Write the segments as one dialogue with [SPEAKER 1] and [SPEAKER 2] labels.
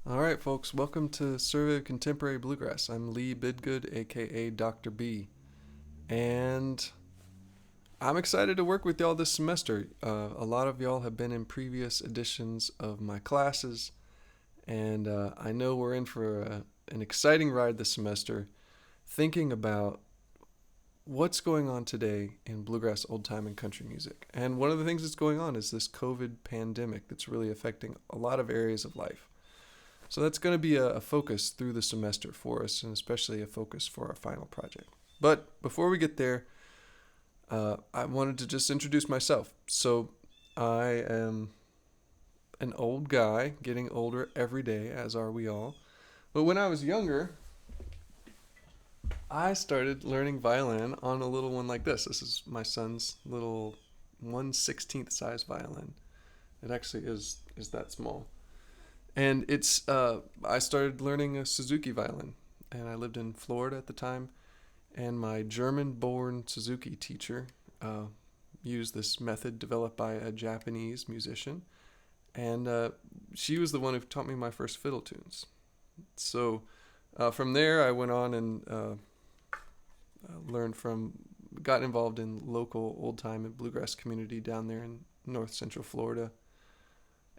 [SPEAKER 1] All right, folks, welcome to Survey of Contemporary Bluegrass. I'm Lee Bidgood, aka Dr. B, and I'm excited to work with y'all this semester. A lot of y'all have been in previous editions of my classes, and I know we're in for an exciting ride this semester thinking about what's going on today in bluegrass, old time, and country music. And one of the things that's going on is this COVID pandemic that's really affecting a lot of areas of life. So that's going to be a focus through the semester for us, and especially a focus for our final project. But before we get there, I wanted to just introduce myself. So I am an old guy, getting older every day, as are we all. But when I was younger, I started learning violin on a little one like this. This is my son's little 1/16 size violin. It actually is that small. And I started learning a Suzuki violin, and I lived in Florida at the time. And my German-born Suzuki teacher used this method developed by a Japanese musician, and she was the one who taught me my first fiddle tunes. So from there, I went on and got involved in local old time and bluegrass community down there in North Central Florida,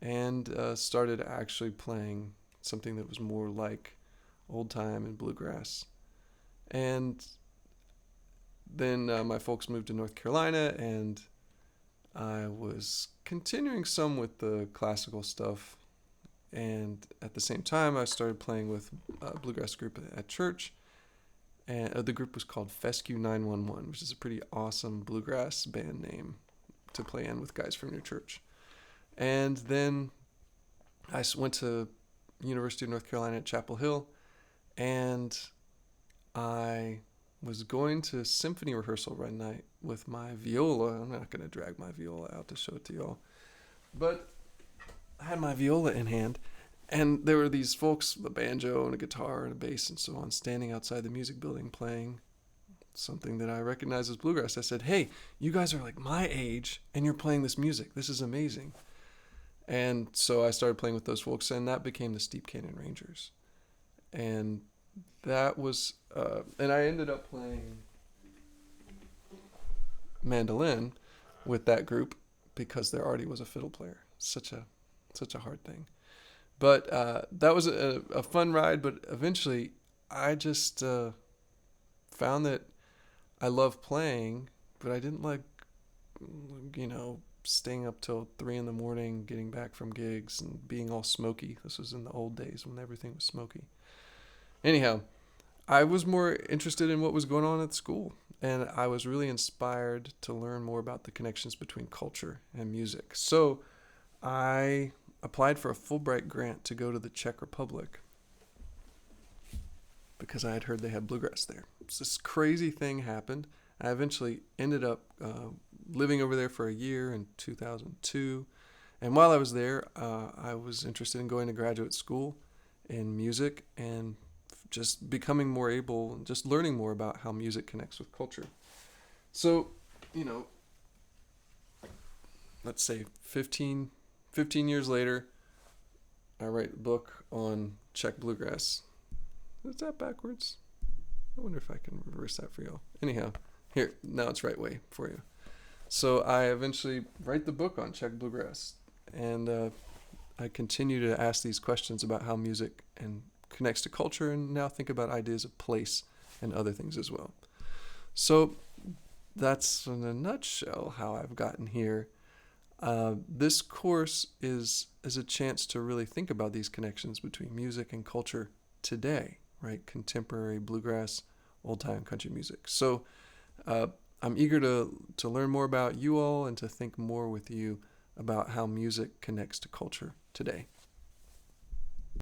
[SPEAKER 1] and started actually playing something that was more like old time and bluegrass. And then my folks moved to North Carolina, and I was continuing some with the classical stuff. And at the same time, I started playing with a bluegrass group at church. And the group was called Fescue 911, which is a pretty awesome bluegrass band name to play in with guys from your church. And then I went to University of North Carolina at Chapel Hill, and I was going to symphony rehearsal one night with my viola. I'm not going to drag my viola out to show it to y'all, but I had my viola in hand, and there were these folks with a banjo and a guitar and a bass and so on standing outside the music building playing something that I recognize as bluegrass. I said, "Hey, you guys are like my age, and you're playing this music. This is amazing." And so I started playing with those folks, and that became the Steep Canyon Rangers. And that was, and I ended up playing mandolin with that group because there already was a fiddle player. Such a hard thing. But that was a fun ride. But eventually, I just found that I love playing, but I didn't like, staying up till 3 a.m, getting back from gigs and being all smoky. This was in the old days when everything was smoky. Anyhow, I was more interested in what was going on at school, and I was really inspired to learn more about the connections between culture and music. So I applied for a Fulbright grant to go to the Czech Republic because I had heard they had bluegrass there. So this crazy thing happened. I eventually ended up living over there for a year in 2002. And while I was there, I was interested in going to graduate school in music and just becoming more able and just learning more about how music connects with culture. So, let's say 15 years later, I write a book on Czech bluegrass. Is that backwards? I wonder if I can reverse that for y'all. Anyhow, here, now it's right way for you. So I eventually write the book on Czech bluegrass, and I continue to ask these questions about how music and connects to culture, and now think about ideas of place and other things as well. So that's in a nutshell how I've gotten here. This course is a chance to really think about these connections between music and culture today, right? Contemporary bluegrass, old time country music. So I'm eager to learn more about you all and to think more with you about how music connects to culture today.